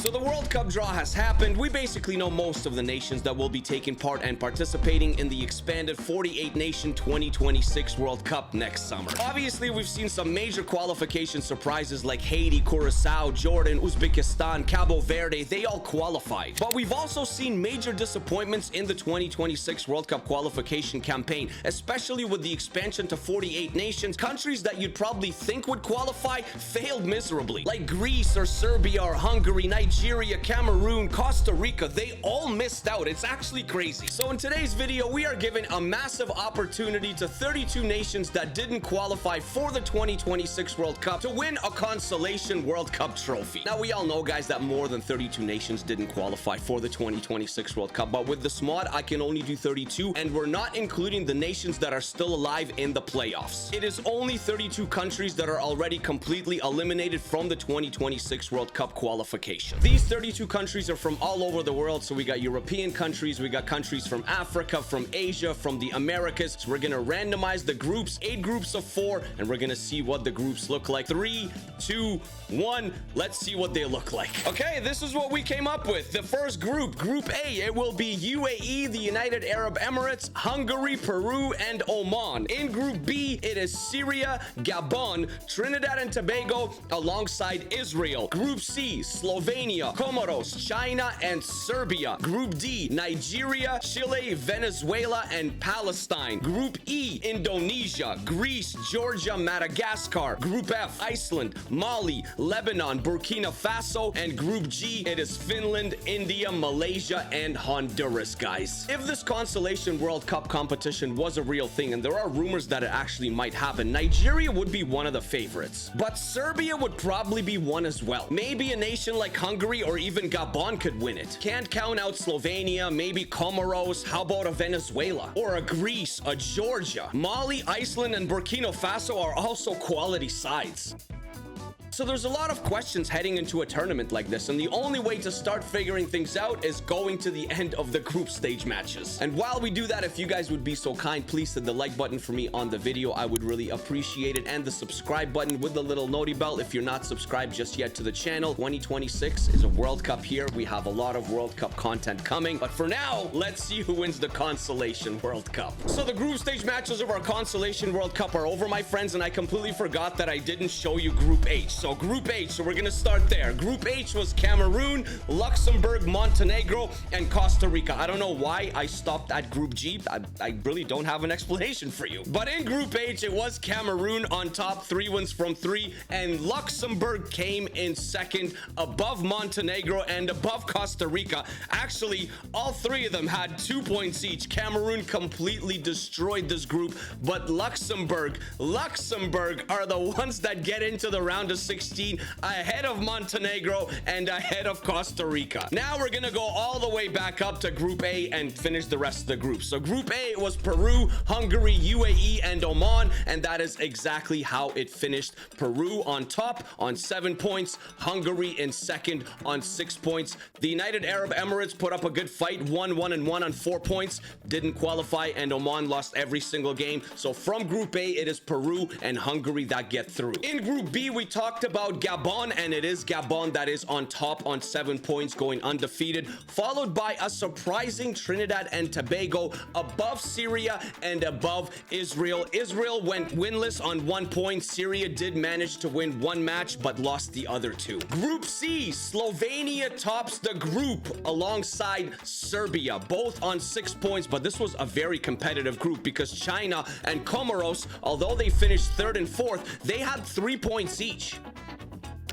So the World Cup draw has happened. We basically know most of the nations that will be taking part and participating in the expanded 48-nation 2026 World Cup next summer. Obviously, we've seen some major qualification surprises like Haiti, Curacao, Jordan, Uzbekistan, Cabo Verde. They all qualified. But we've also seen major disappointments in the 2026 World Cup qualification campaign, especially with the expansion to 48 nations. Countries that you'd probably think would qualify failed miserably, like Greece or Serbia or Hungary, Nigeria, Cameroon, Costa Rica. They all missed out. It's actually crazy. So in today's video, we are giving a massive opportunity to 32 nations that didn't qualify for the 2026 World Cup to win a consolation World Cup trophy. Now, we all know, guys, that more than 32 nations didn't qualify for the 2026 World Cup, but with this mod, I can only do 32, and we're not including the nations that are still alive in the playoffs. It is only 32 countries that are already completely eliminated from the 2026 World Cup qualification. These 32 countries are from all over the world, so we got European countries, we got countries from Africa, from Asia, from the Americas. So we're gonna randomize the groups, 8 groups of 4, and we're gonna see what the groups look like. 3, 2, 1, let's see what they look like. Okay, this is what we came up with. The first group, Group A, it will be UAE, the United Arab Emirates, Hungary, Peru, and Oman. In Group B, it is Syria, Gabon, Trinidad and Tobago, alongside Israel. Group C, Slovenia, Comoros, China, and Serbia. Group D, Nigeria, Chile, Venezuela, and Palestine. Group E, Indonesia, Greece, Georgia, Madagascar. Group F, Iceland, Mali, Lebanon, Burkina Faso, and Group G, it is Finland, India, Malaysia, and Honduras, guys. If this consolation World Cup competition was a real thing, and there are rumors that it actually might happen, Nigeria would be one of the favorites, but Serbia would probably be one as well. Maybe a nation like Hungary or even Gabon could win it. Can't count out Slovenia, maybe Comoros. How about a Venezuela or a Greece, a Georgia? Mali, Iceland, and Burkina Faso are also quality sides. So there's a lot of questions heading into a tournament like this, and the only way to start figuring things out is going to the end of the group stage matches. And while we do that, if you guys would be so kind, please hit the like button for me on the video. I would really appreciate it, and the subscribe button with the little noti bell if you're not subscribed just yet to the channel. 2026 is a World Cup here. We have a lot of World Cup content coming, but for now, let's see who wins the consolation World Cup. So the group stage matches of our consolation World Cup are over, my friends, and I completely forgot that I didn't show you Group H. So Group H, so we're gonna start there. Group H was Cameroon, Luxembourg, Montenegro, and Costa Rica. I don't know why I stopped at Group G. I really don't have an explanation for you. But in Group H, it was Cameroon on top, 3 wins from 3, and Luxembourg came in second, above Montenegro and above Costa Rica. Actually, all 3 of them had 2 points each. Cameroon completely destroyed this group, but Luxembourg are the ones that get into the round of 16 ahead of Montenegro and ahead of Costa Rica. Now we're gonna go all the way back up to Group A and finish the rest of the group. So Group A was Peru, Hungary, UAE, and Oman, and that is exactly how it finished. Peru on top on 7 points, Hungary in second on 6 points. The United Arab Emirates put up a good fight, 1-1-1 on 4 points, didn't qualify, and Oman lost every single game. So from Group A, it is Peru and Hungary that get through. In Group B, we talked about Gabon, and it is Gabon that is on top on 7 points, going undefeated, followed by a surprising Trinidad and Tobago, above Syria and above Israel. Israel went winless on 1 point. Syria did manage to win 1 match but lost the other 2. Group C, Slovenia tops the group alongside Serbia, both on 6 points, but this was a very competitive group because China and Comoros, although they finished 3rd and 4th, they had 3 points each.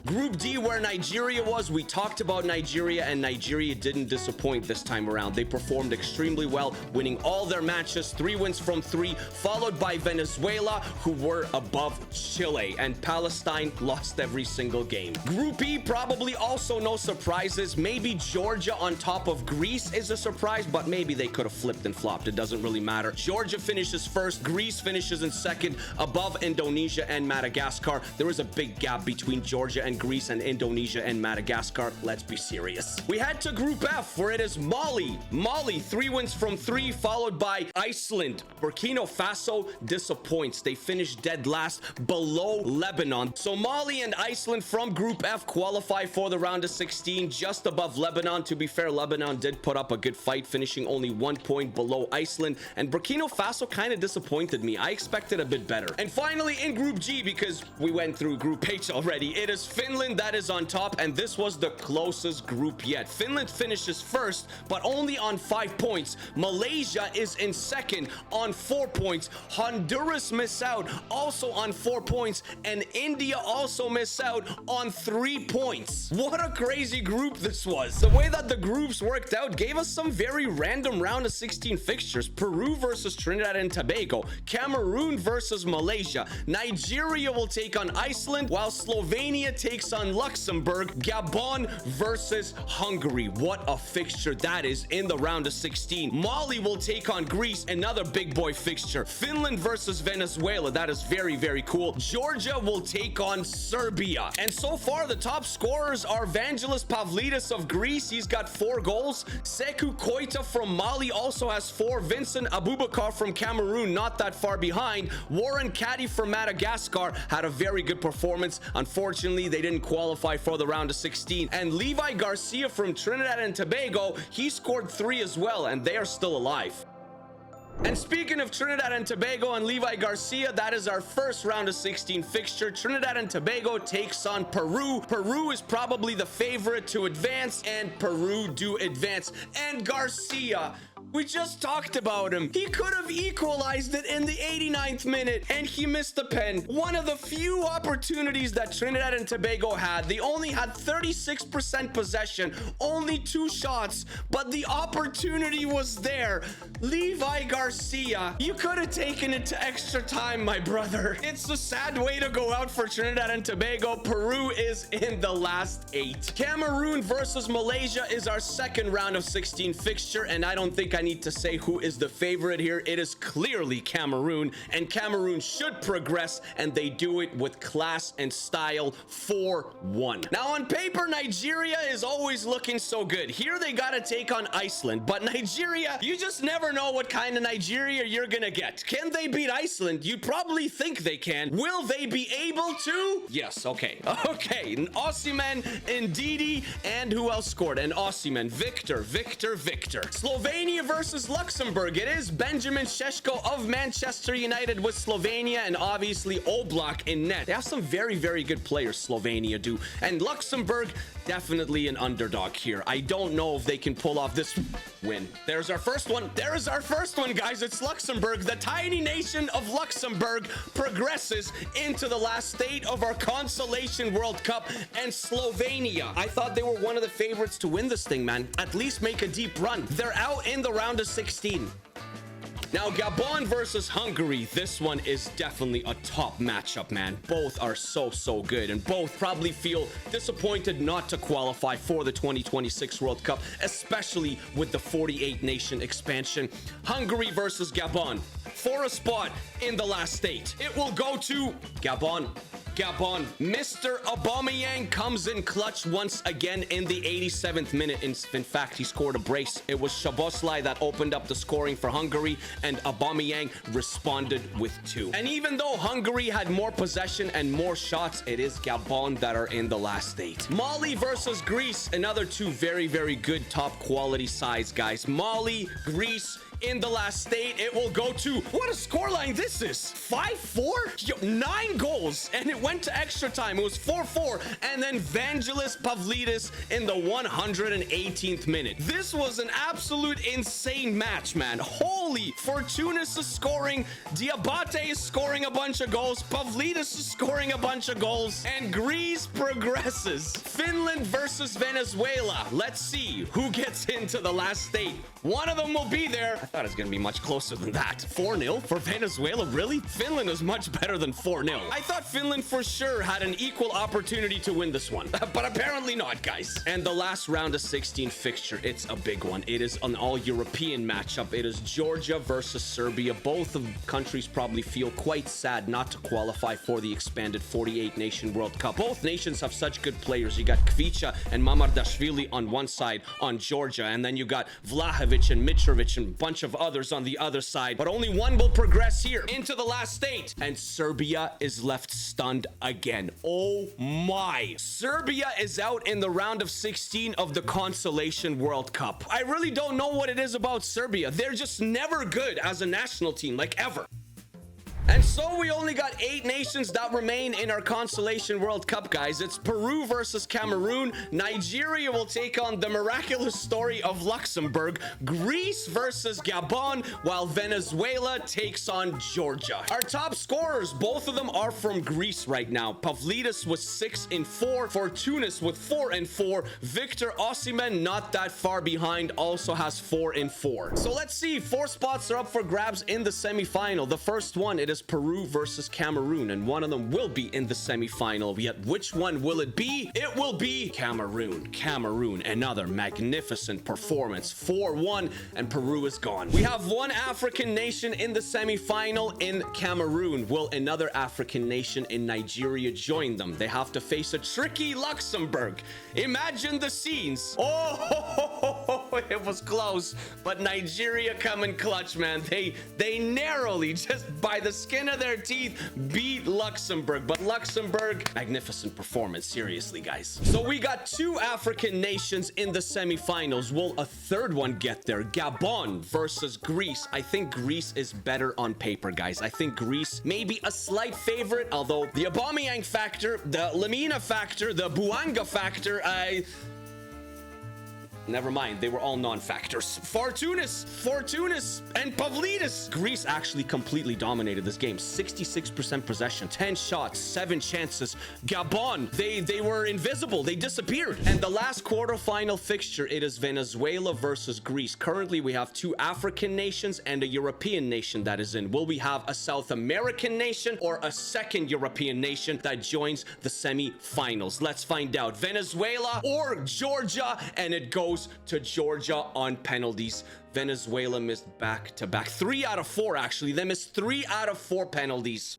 Group D, where Nigeria was, we talked about Nigeria, and Nigeria didn't disappoint this time around. They performed extremely well, winning all their matches, 3 wins from 3, followed by Venezuela, who were above Chile, and Palestine lost every single game. Group E, probably also no surprises. Maybe Georgia on top of Greece is a surprise, but maybe they could have flipped and flopped. It doesn't really matter. Georgia finishes first, Greece finishes in second, above Indonesia and Madagascar. There is a big gap between Georgia and Greece, and Indonesia and Madagascar. Let's be serious. We head to Group F, where it is Mali. Mali, 3 wins from 3, followed by Iceland. Burkina Faso disappoints. They finished dead last, below Lebanon. So Mali and Iceland from Group F qualify for the round of 16, just above Lebanon. To be fair, Lebanon did put up a good fight, finishing only 1 point below Iceland. And Burkina Faso kind of disappointed me. I expected a bit better. And finally, in Group G, because we went through Group H already, it is Finland that is on top, and this was the closest group yet. Finland finishes first, but only on 5 points. Malaysia is in second on 4 points. Honduras miss out also on 4 points, and India also miss out on 3 points. What a crazy group this was. The way that the groups worked out gave us some very random round of 16 fixtures. Peru versus Trinidad and Tobago, Cameroon versus Malaysia, Nigeria will take on Iceland, while Slovenia takes on Luxembourg, Gabon versus Hungary. What a fixture that is in the round of 16. Mali will take on Greece, another big boy fixture. Finland versus Venezuela, that is very, very cool. Georgia will take on Serbia. And so far, the top scorers are Vangelis Pavlidis of Greece. He's got 4 goals. Sekou Koita from Mali also has 4. Vincent Abubakar from Cameroon, not that far behind. Warren Caddy from Madagascar had a very good performance. Unfortunately, they didn't qualify for the round of 16. And Levi Garcia from Trinidad and Tobago, he scored 3 as well, and they are still alive. And speaking of Trinidad and Tobago and Levi Garcia, that is our first round of 16 fixture. Trinidad and Tobago takes on Peru. Peru is probably the favorite to advance, and Peru do advance. And Garcia, we just talked about him. He could have equalized it in the 89th minute, and he missed the pen. One of the few opportunities that Trinidad and Tobago had. They only had 36% possession, only 2 shots, but the opportunity was there. Levi Garcia, you could have taken it to extra time, my brother. It's a sad way to go out for Trinidad and Tobago. Peru is in the last 8. Cameroon versus Malaysia is our second round of 16 fixture, and I don't think I need to say who is the favorite here. It is clearly Cameroon, and Cameroon should progress, and they do it with class and style. 4-1. Now on paper, Nigeria is always looking so good. Here they gotta take on Iceland, but Nigeria, you just never know what kind of Nigeria you're gonna get. Can they beat Iceland? You probably think they can. Will they be able to? Yes, okay. Okay, Osimhen, Ndidi, and who else scored? And Osimhen, Victor. Slovenia versus Luxembourg. It is Benjamin Šeško of Manchester United with Slovenia, and obviously Oblak in net. They have some very, very good players, Slovenia do. And Luxembourg, definitely an underdog here. I don't know if they can pull off this win. There's our first one. There is our first one, guys. It's Luxembourg. The tiny nation of Luxembourg progresses into the last state of our Consolation World Cup, and Slovenia, I thought they were one of the favorites to win this thing, man. At least make a deep run. They're out in the round of 16. Now, Gabon versus Hungary. This one is definitely a top matchup, man. Both are so good, and both probably feel disappointed not to qualify for the 2026 World Cup, especially with the 48 nation expansion. Hungary versus Gabon. For a spot in the last 8, it will go to Gabon. Mr. Aubameyang comes in clutch once again in the 87th minute. In fact, he scored a brace. It was Szoboszlai that opened up the scoring for Hungary, and Aubameyang responded with 2. And even though Hungary had more possession and more shots, it is Gabon that are in the last 8. Mali versus Greece. Another 2 very, very good top quality sides, guys. Mali, Greece, in the last state, it will go to, what a scoreline this is, 5-4? 9 goals, and it went to extra time. It was 4-4, and then Vangelis Pavlidis in the 118th minute. This was an absolute insane match, man. Holy, Fortunis is scoring, Diabate is scoring a bunch of goals, Pavlidis is scoring a bunch of goals, and Greece progresses. Finland versus Venezuela. Let's see who gets into the last state. One of them will be there. I thought it was gonna be much closer than that. 4-0 for Venezuela? Really? Finland is much better than 4-0. I thought Finland for sure had an equal opportunity to win this one, but apparently not, guys. And the last round of 16 fixture, it's a big one. It is an all-European matchup. It is Georgia versus Serbia. Both of countries probably feel quite sad not to qualify for the expanded 48-nation World Cup. Both nations have such good players. You got Kvicha and Mamardashvili on one side on Georgia, and then you got Vlahovic and Mitrovic and a bunch of others on the other side. But only one will progress here into the last stage, and Serbia is left stunned again. Oh my. Serbia is out in the round of 16 of the Consolation World Cup. I really don't know what it is about Serbia. They're just never good as a national team, like ever. And so we only got 8 nations that remain in our Consolation World Cup, guys. It's Peru versus Cameroon. Nigeria will take on the miraculous story of Luxembourg. Greece versus Gabon, while Venezuela takes on Georgia. Our top scorers, both of them are from Greece right now. Pavlidis with 6 and 4. Fortounis with 4 and 4. Victor Osimhen, not that far behind, also has 4 and 4. So let's see. 4 spots are up for grabs in the semifinal. The first one, it is Peru versus Cameroon, and one of them will be in the semifinal. Yet which one will it be? It will be Cameroon. Cameroon, another magnificent performance. 4-1, and Peru is gone. We have one African nation in the semifinal in Cameroon. Will another African nation in Nigeria join them? They have to face a tricky Luxembourg. Imagine the scenes. Oh, it was close, but Nigeria come in clutch, man. They narrowly, just by the skin of their teeth, beat Luxembourg. But Luxembourg, magnificent performance, seriously, guys. So we got 2 African nations in the semifinals. Will a third one get there? Gabon versus Greece. I think Greece is better on paper, guys. I think Greece may be a slight favorite, although the Aubameyang factor, the Lamina factor, the Bouanga factor, never mind, they were all non-factors. Fortounis, and Pavlidis. Greece actually completely dominated this game. 66% possession, 10 shots, 7 chances. Gabon, they were invisible. They disappeared. And the last quarterfinal fixture, it is Venezuela versus Greece. Currently, we have 2 African nations and a European nation that is in. Will we have a South American nation or a second European nation that joins the semi-finals? Let's find out. Venezuela or Georgia, and it goes to Georgia on penalties. Venezuela missed back-to-back. 3 out of 4, actually. They missed 3 out of 4 penalties.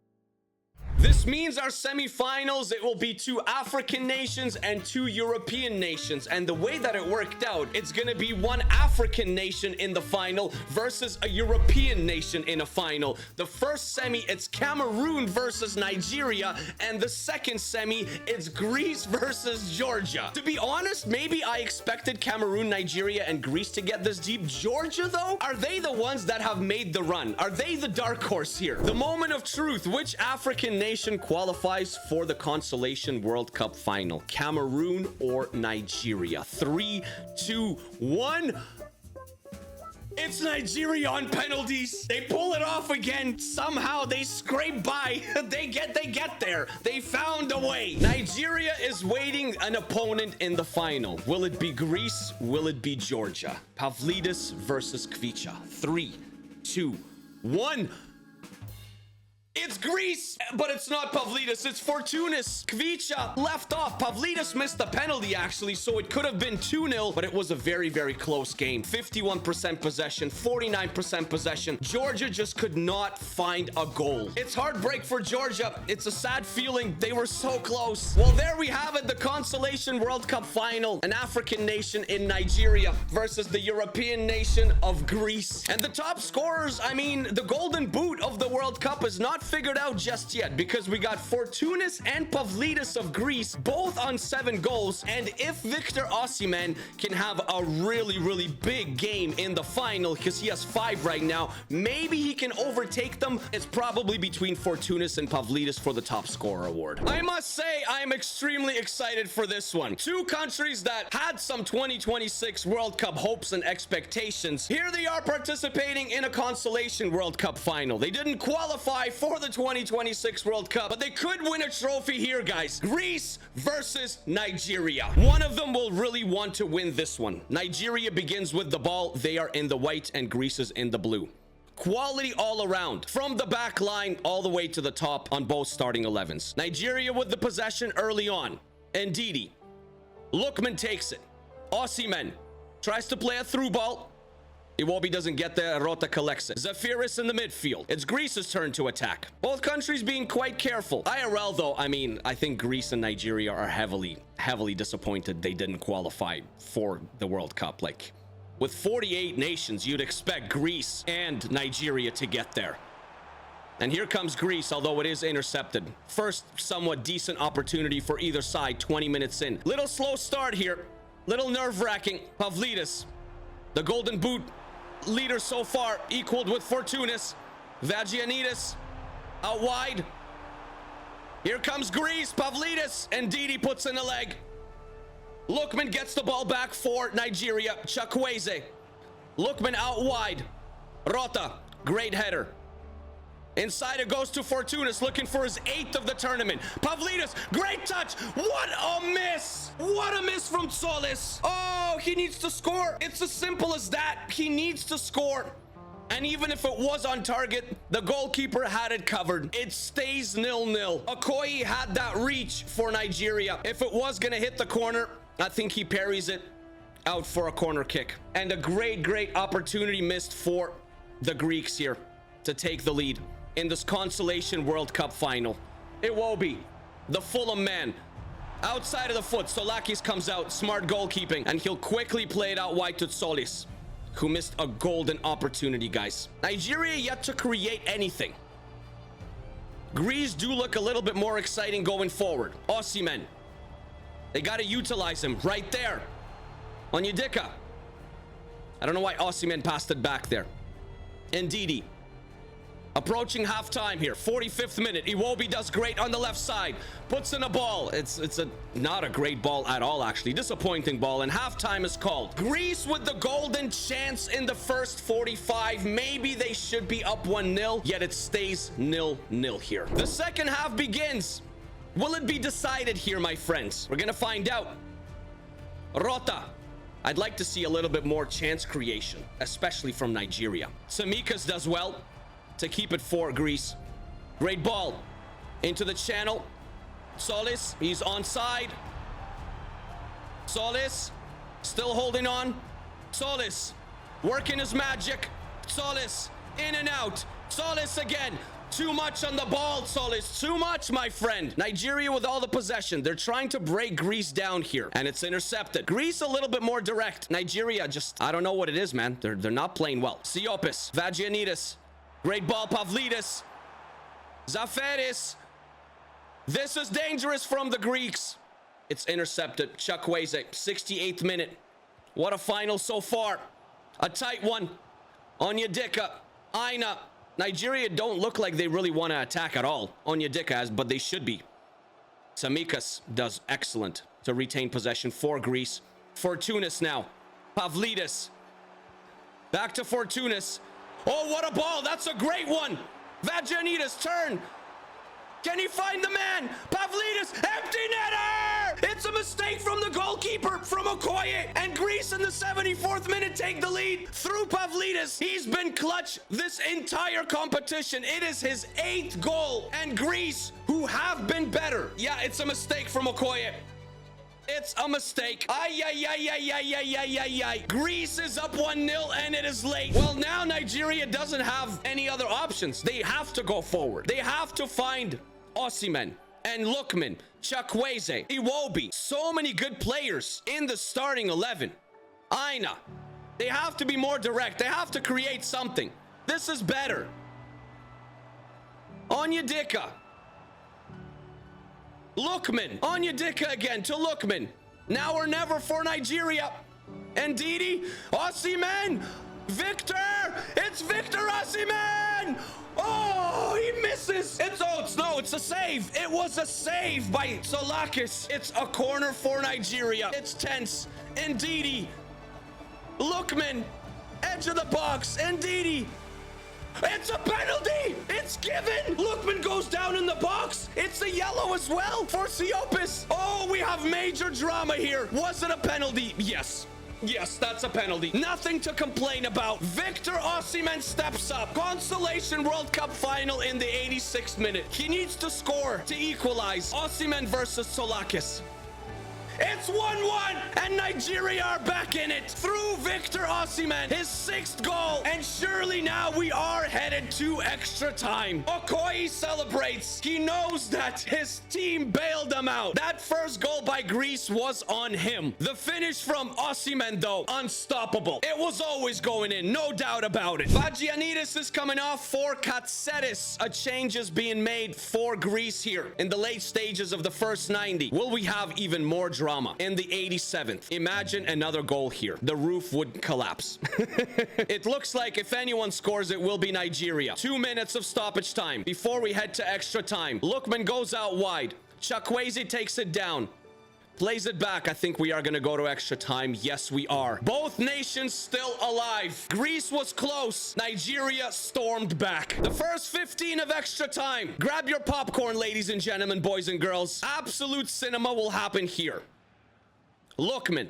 This means our semifinals, it will be 2 African nations and 2 European nations. And the way that it worked out, it's going to be 1 African nation in the final versus a European nation in a final. The first semi, it's Cameroon versus Nigeria. And the second semi, it's Greece versus Georgia. To be honest, maybe I expected Cameroon, Nigeria, and Greece to get this deep. Georgia, though, are they the ones that have made the run? Are they the dark horse here? The moment of truth. Which African nation qualifies for the Consolation World Cup final? Cameroon or Nigeria? 3, 2, 1. It's Nigeria on penalties. They pull it off again. Somehow they scrape by. They get there. They found a way. Nigeria is waiting an opponent in the final. Will it be Greece? Will it be Georgia? Pavlidis versus Kvicha. 3, 2, 1. It's Greece, but it's not Pavlidis. It's Fortounis. Kvicha left off. Pavlidis missed the penalty, actually, so it could have been 2-0, but it was a very, very close game. 51% possession, 49% possession. Georgia just could not find a goal. It's heartbreak for Georgia. It's a sad feeling. They were so close. Well, there we have it. The Consolation World Cup final. An African nation in Nigeria versus the European nation of Greece. And the top scorers, I mean, the golden boot of the World Cup is not figured out just yet, because we got Fortounis and Pavlidis of Greece both on 7 goals. And if Victor Osimhen can have a really, really big game in the final, because he has 5 right now, maybe he can overtake them. It's probably between Fortounis and Pavlidis for the top scorer award. I must say, I'm extremely excited for this one. 2 countries that had some 2026 World Cup hopes and expectations. Here they are participating in a Consolation World Cup final. They didn't qualify for for the 2026 World Cup, but they could win a trophy here, guys. Greece versus Nigeria. One of them will really want to win this one. Nigeria begins with the ball. They are in the white and Greece is in the blue. Quality all around, from the back line all the way to the top on both starting 11s. Nigeria with the possession early on. Ndidi. Lookman takes it. Osimhen tries to play a through ball. Iwobi doesn't get there. Rota collects it. Zafiris in the midfield. It's Greece's turn to attack. Both countries being quite careful. IRL though, I mean, I think Greece and Nigeria are heavily disappointed they didn't qualify for the World Cup. Like, with 48 nations, you'd expect Greece and Nigeria to get there. And here comes Greece, although it is intercepted. First, somewhat decent opportunity for either side, 20 minutes in. Little slow start here. Little nerve-wracking. Pavlidis, the golden boot leader so far, equaled with Fortounis. Vagianidis out wide. Here comes Greece. Pavlidis, and Ndidi puts in a leg. Lookman gets the ball back for Nigeria. Chukwueze. Lookman out wide. Rota, great header. Inside it goes to Fortounis, looking for his 8th of the tournament. Pavlidis, great touch. What a miss. What a miss from Solis. Oh, he needs to score. It's as simple as that. He needs to score. And even if it was on target, the goalkeeper had it covered. It stays 0-0. Okoye had that reach for Nigeria. If it was going to hit the corner, I think he parries it out for a corner kick. And a great opportunity missed for the Greeks here to take the lead in this consolation World Cup final. Iwobi, the Fulham man, outside of the foot. Solakis comes out, smart goalkeeping, and he'll quickly play it out wide to Solis, who missed a golden opportunity, guys. Nigeria yet to create anything. Greece do look a little bit more exciting going forward. Osimhen, they got to utilize him right there. Onyedika. I don't know why Osimhen passed it back there. Ndidi. Approaching halftime here. 45th minute. Iwobi does great on the left side. Puts in a ball. It's not a great ball at all, actually. Disappointing ball. And halftime is called. Greece with the golden chance in the first 45. Maybe they should be up 1-0. Yet it stays 0-0 here. The second half begins. Will it be decided here, my friends? We're gonna find out. Rota. I'd like to see a little bit more chance creation, especially from Nigeria. Tsimikas does well to keep it for Greece. Great ball into the channel. Solis, he's onside. Solis still holding on. Solis working his magic. Solis in and out. Solis again. Too much on the ball, Solis. Too much, my friend. Nigeria with all the possession. They're trying to break Greece down here, and it's intercepted. Greece a little bit more direct. Nigeria just, I don't know what it is, man. They're not playing well. Siopis, Vagianidis. Great ball, Pavlidis. Zafiris. This is dangerous from the Greeks. It's intercepted. Chukwueze, 68th minute. What a final so far. A tight one. Onyedika. Aina. Nigeria don't look like they really want to attack at all. Onyedika has, but they should be. Tsimikas does excellent to retain possession for Greece. Fortounis now. Pavlidis. Back to Fortounis. Oh, what a ball. That's a great one. Vagianidis turn. Can he find the man? Pavlidis, empty netter! It's a mistake from the goalkeeper, from Okoye. And Greece in the 74th minute take the lead through Pavlidis. He's been clutch this entire competition. It is his 8th goal. And Greece, who have been better. Yeah, it's a mistake from Okoye. It's a mistake. Ay. Greece is up 1-0 and it is late. Well, now Nigeria doesn't have any other options. They have to go forward. They have to find Osimhen and Lookman, Chukwueze, Iwobi. So many good players in the starting 11. Aina. They have to be more direct. They have to create something. This is better. Onyedika. Lookman. Onyedika again to Lookman. Now or never for Nigeria. Ndidi. Osimhen. Victor. It's Victor Osimhen. Oh, he misses. It's a save. It was a save by Solakis. It's a corner for Nigeria. It's tense. Ndidi. Lookman. Edge of the box. Ndidi. It's a penalty! It's given! Lookman goes down in the box. It's a yellow as well for Siopis. Oh, we have major drama here. Was it a penalty? Yes. Yes, that's a penalty. Nothing to complain about. Victor Osimhen steps up. Consolation World Cup final in the 86th minute. He needs to score to equalize. Osimhen versus Solakis. It's 1-1, and Nigeria are back in it through Victor Osimhen, his 6th goal, and surely now we are headed to extra time. Okoye celebrates. He knows that his team bailed him out. That first goal by Greece was on him. The finish from Osimhen, though, unstoppable. It was always going in, no doubt about it. Vagianidis is coming off for Katseris. A change is being made for Greece here in the late stages of the first 90. Will we have even more drama in the 87th? Imagine another goal here. The roof would collapse. It looks like if anyone scores, it will be Nigeria. 2 minutes of stoppage time before we head to extra time. Lookman goes out wide. Chukwueze takes it down. Plays it back. I think we are going to go to extra time. Yes, we are. Both nations still alive. Greece was close. Nigeria stormed back. The first 15 of extra time. Grab your popcorn, ladies and gentlemen, boys and girls. Absolute cinema will happen here. Lookman.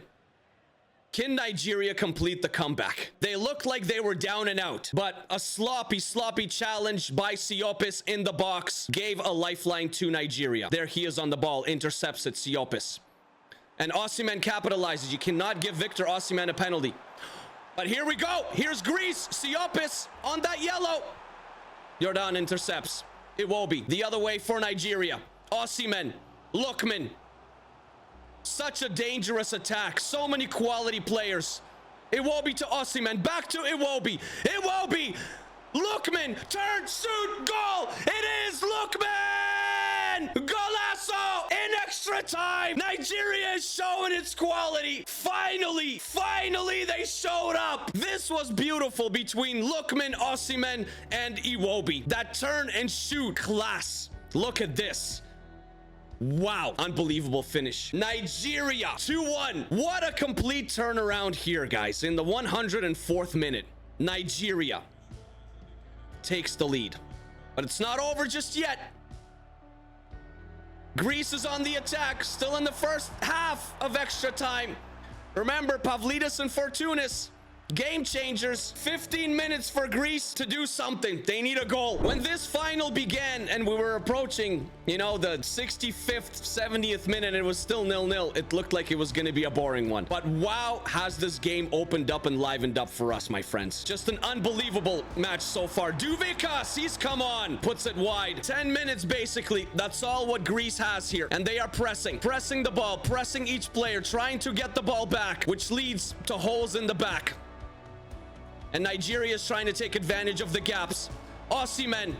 Can Nigeria complete the comeback? They looked like they were down and out, but a sloppy challenge by Siopis in the box gave a lifeline to Nigeria. There he is on the ball, intercepts it, Siopis. And Osimhen capitalizes. You cannot give Victor Osimhen a penalty. But here we go. Here's Greece. Siopis on that yellow. Jordan intercepts. Iwobi the other way for Nigeria. Osimhen. Lookman. Such a dangerous attack. So many quality players. Iwobi to Osimhen. Back to Iwobi. Iwobi. Lookman. Turn, shoot, goal. It is Lookman. Golazo in extra time. Nigeria is showing its quality. Finally they showed up. This was beautiful between Lookman, Osimhen, and Iwobi. That turn and shoot class. Look at this. Wow, unbelievable finish. Nigeria 2-1. What a complete turnaround here, guys. In the 104th minute, Nigeria takes the lead. But it's not over just yet. Greece is on the attack, still in the first half of extra time. Remember, Pavlidis and Fortounis, game changers. 15 minutes for Greece to do something. They need a goal. When this final began and we were approaching, you know, the 65th, 70th minute, it was still 0-0. It looked like it was going to be a boring one. But wow, has this game opened up and livened up for us, my friends. Just an unbelievable match so far. Duvikas, he's come on. Puts it wide. 10 minutes, basically. That's all what Greece has here. And they are pressing the ball, pressing each player, trying to get the ball back, which leads to holes in the back. And Nigeria is trying to take advantage of the gaps. Osimhen.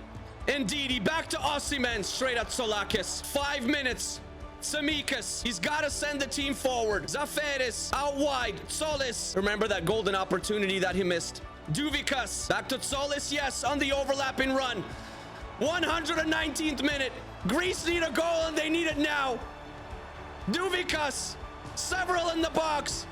Ndidi back to Osimhen. Straight at Solakis. 5 minutes. Semikas. He's got to send the team forward. Zaferis out wide. Solis. Remember that golden opportunity that he missed. Duvikas. Back to Solis. Yes, on the overlapping run. 119th minute. Greece need a goal and they need it now. Duvikas. Several in the box.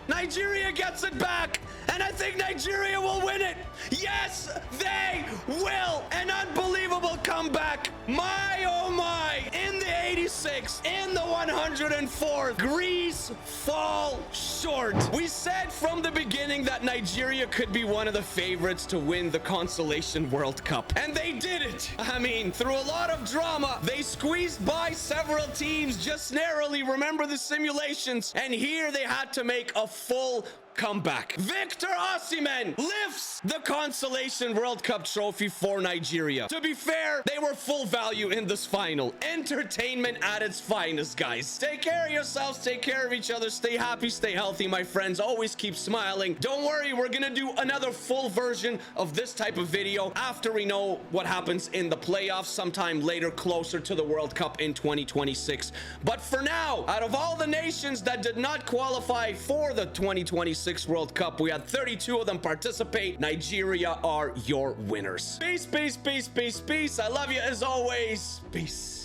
Nigeria gets it back, and I think Nigeria will win it. Yes, they will. An unbelievable comeback. My, oh my. In the 86th, in the 104th, Greece fall short. We said from the beginning that Nigeria could be one of the favorites to win the Consolation World Cup, and they did it. I mean, through a lot of drama, they squeezed by several teams just narrowly. Remember the simulations, and here they had to make a full comeback. Victor Osimhen lifts the Consolation World Cup trophy for Nigeria. To be fair, they were full value in this final. Entertainment at its finest, guys. Take care of yourselves, take care of each other, stay happy, stay healthy, my friends. Always keep smiling. Don't worry, we're gonna do another full version of this type of video after we know what happens in the playoffs sometime later, closer to the World Cup in 2026. But for now, out of all the nations that did not qualify for the 2026 World Cup, we had 32 of them participate. Nigeria are your winners. Peace, peace, peace, peace, peace. I love you as always. Peace.